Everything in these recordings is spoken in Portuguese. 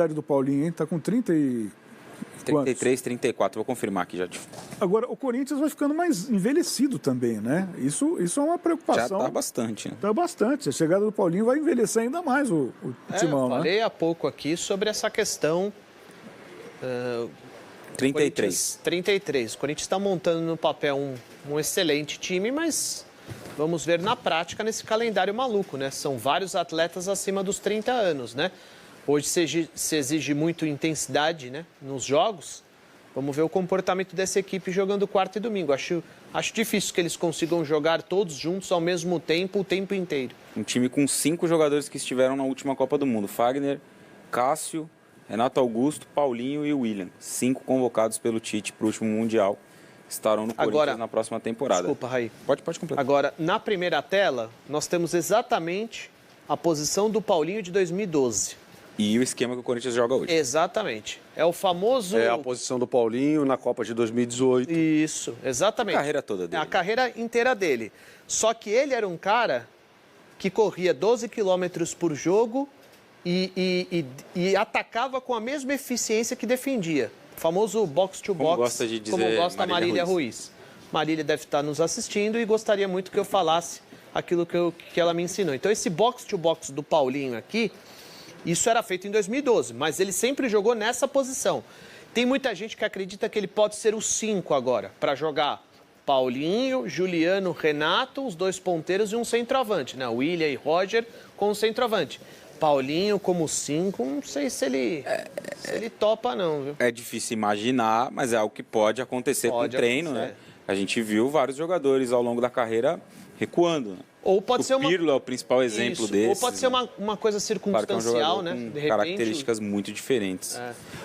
idade do Paulinho, hein? Tá com 30 e... 33, 34, vou confirmar aqui já. Agora, o Corinthians vai ficando mais envelhecido também, né? Isso é uma preocupação. Já tá bastante. Né? Tá bastante. A chegada do Paulinho vai envelhecer ainda mais o timão, né? Eu falei há pouco aqui sobre essa questão... 33. 33. O Corinthians está montando no papel um excelente time, mas vamos ver na prática nesse calendário maluco, né? São vários atletas acima dos 30 anos, né? Hoje se exige muito intensidade, né, nos jogos. Vamos ver o comportamento dessa equipe jogando quarta e domingo. Acho difícil que eles consigam jogar todos juntos ao mesmo tempo, o tempo inteiro. Um time com 5 jogadores que estiveram na última Copa do Mundo. Fagner, Cássio, Renato Augusto, Paulinho e William. 5 convocados pelo Tite para o último Mundial. Estarão no Corinthians na próxima temporada. Desculpa, Raí. Pode completar. Agora, na primeira tela, nós temos exatamente a posição do Paulinho de 2012. E o esquema que o Corinthians joga hoje. Exatamente. É o famoso... É a posição do Paulinho na Copa de 2018. Isso, exatamente. A carreira toda dele. A carreira inteira dele. Só que ele era um cara que corria 12 quilômetros por jogo e atacava com a mesma eficiência que defendia. O famoso box-to-box, como gosta de dizer como gosta Marília Ruiz. Marília deve estar nos assistindo e gostaria muito que eu falasse aquilo que ela me ensinou. Então, esse box-to-box do Paulinho aqui... Isso era feito em 2012, mas ele sempre jogou nessa posição. Tem muita gente que acredita que ele pode ser o 5 agora, para jogar Paulinho, Juliano, Renato, os 2 ponteiros e um centroavante, né? William e Roger com o centroavante. Paulinho como 5, não sei se ele topa não, viu? É difícil imaginar, mas é algo que pode acontecer com o treino, né? A gente viu vários jogadores ao longo da carreira recuando, né? Ou pode ser Pirlo é o principal exemplo desse. Ou pode ser uma coisa circunstancial, claro que é um né? com De repente, características muito diferentes.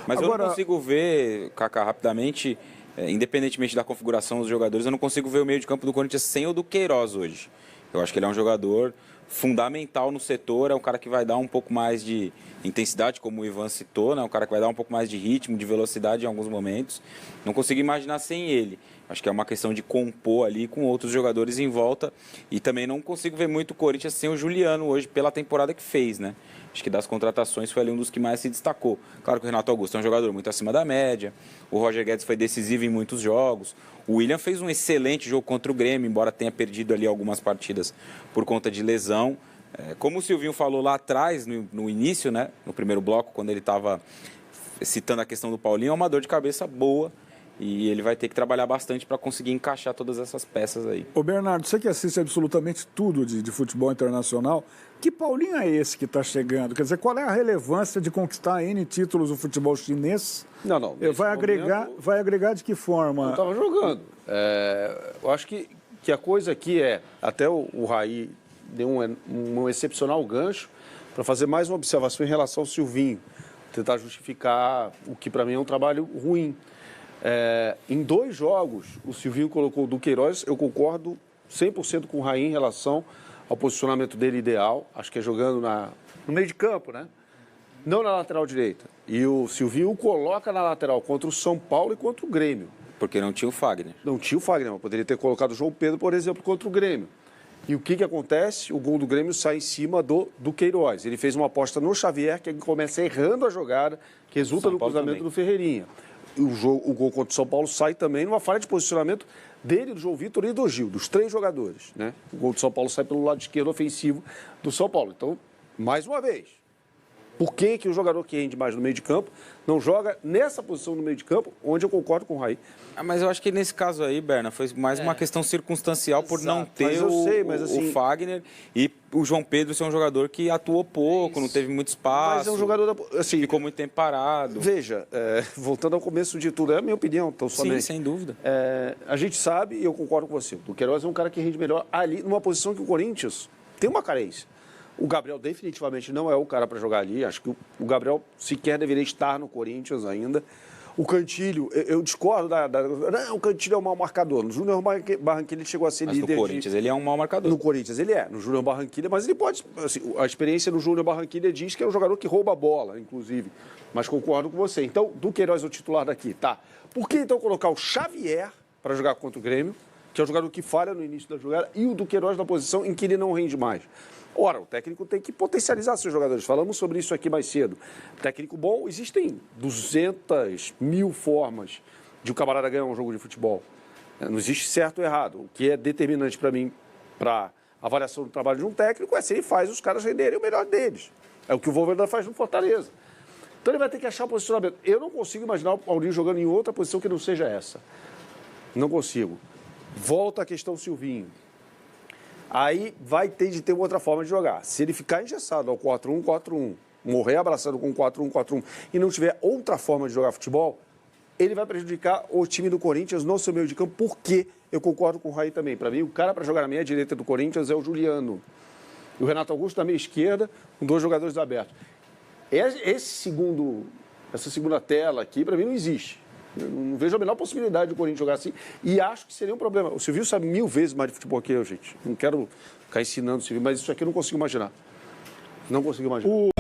Mas Agora... eu não consigo ver, Kaká, rapidamente, independentemente da configuração dos jogadores, eu não consigo ver o meio de campo do Corinthians sem o do Queiroz hoje. Eu acho que ele é um jogador fundamental no setor, é um cara que vai dar um pouco mais de intensidade, como o Ivan citou, né? Um cara que vai dar um pouco mais de ritmo, de velocidade em alguns momentos. Não consigo imaginar sem ele. Acho que é uma questão de compor ali com outros jogadores em volta. E também não consigo ver muito o Corinthians sem o Juliano hoje, pela temporada que fez, né? Acho que das contratações foi ali um dos que mais se destacou. Claro que o Renato Augusto é um jogador muito acima da média. O Roger Guedes foi decisivo em muitos jogos. O William fez um excelente jogo contra o Grêmio, embora tenha perdido ali algumas partidas por conta de lesão. Como o Silvinho falou lá atrás, no início, né? No primeiro bloco, quando ele estava citando a questão do Paulinho, é uma dor de cabeça boa. E ele vai ter que trabalhar bastante para conseguir encaixar todas essas peças aí. Ô Bernardo, você que assiste absolutamente tudo de futebol internacional, que Paulinho é esse que está chegando? Quer dizer, qual é a relevância de conquistar N títulos no futebol chinês? Não. Vai agregar de que forma? Não estava jogando. Eu acho que a coisa aqui até o Raí deu um excepcional gancho para fazer mais uma observação em relação ao Silvinho. Tentar justificar o que para mim é um trabalho ruim. Em 2 jogos, o Silvinho colocou o Duqueiroz, eu concordo 100% com o Raí em relação ao posicionamento dele ideal, acho que é jogando no meio de campo, né? Não na lateral direita. E o Silvinho o coloca na lateral contra o São Paulo e contra o Grêmio. Porque não tinha o Fagner. Não tinha o Fagner, mas poderia ter colocado o João Pedro, por exemplo, contra o Grêmio. E o que acontece? O gol do Grêmio sai em cima do Queiroz. Ele fez uma aposta no Xavier, que começa errando a jogada, que resulta no cruzamento do Ferreirinha. O gol contra o São Paulo sai também numa falha de posicionamento dele, do João Vitor e do Gil, dos 3 jogadores, né? O gol do São Paulo sai pelo lado esquerdo ofensivo do São Paulo. Então, mais uma vez, por que o jogador que rende mais no meio de campo não joga nessa posição no meio de campo, onde eu concordo com o Raí? Mas eu acho que nesse caso aí, Berna, foi mais uma questão circunstancial por não ter o Fagner e o João Pedro ser um jogador que atuou pouco, não teve muito espaço. Mas é um jogador assim, ficou muito tempo parado. Veja, voltando ao começo de tudo, é a minha opinião, então somente. Sim, sem dúvida. A gente sabe, e eu concordo com você, o Queiroz é um cara que rende melhor ali, numa posição que o Corinthians tem uma carência. O Gabriel definitivamente não é o cara para jogar ali. Acho que o Gabriel sequer deveria estar no Corinthians ainda. O Cantilho, eu discordo não, o Cantilho é um mau marcador. No Júnior Barranquilla ele chegou a ser mas líder. No Corinthians ele é um mau marcador. No Corinthians ele é. No Júnior Barranquilla, mas ele pode... Assim, a experiência no Júnior Barranquilla diz que é um jogador que rouba a bola, inclusive. Mas concordo com você. Então, do Queiroz é o titular daqui, tá? Por que então colocar o Xavier para jogar contra o Grêmio que é o jogador que falha no início da jogada, e o Duqueiroz na posição em que ele não rende mais. Ora, o técnico tem que potencializar seus jogadores. Falamos sobre isso aqui mais cedo. Técnico bom, existem 200.000 formas de um camarada ganhar um jogo de futebol. Não existe certo ou errado. O que é determinante para mim, para a avaliação do trabalho de um técnico, é se ele faz os caras renderem o melhor deles. É o que o Voveda faz no Fortaleza. Então ele vai ter que achar o posicionamento. Eu não consigo imaginar o Paulinho jogando em outra posição que não seja essa. Não consigo. Volta a questão Silvinho. Aí vai ter de ter uma outra forma de jogar. Se ele ficar engessado ao 4-1, 4-1, morrer abraçado com 4-1, 4-1 e não tiver outra forma de jogar futebol, ele vai prejudicar o time do Corinthians no seu meio de campo, porque eu concordo com o Raí também. Para mim, o cara para jogar na meia direita do Corinthians é o Juliano. E o Renato Augusto na meia esquerda, com 2 jogadores abertos. Essa segunda tela aqui, para mim, não existe. Eu não vejo a menor possibilidade do Corinthians jogar assim. E acho que seria um problema. O Silvio sabe 1000 vezes mais de futebol que eu, gente. Não quero ficar ensinando o Silvio, mas isso aqui eu não consigo imaginar. Não consigo imaginar.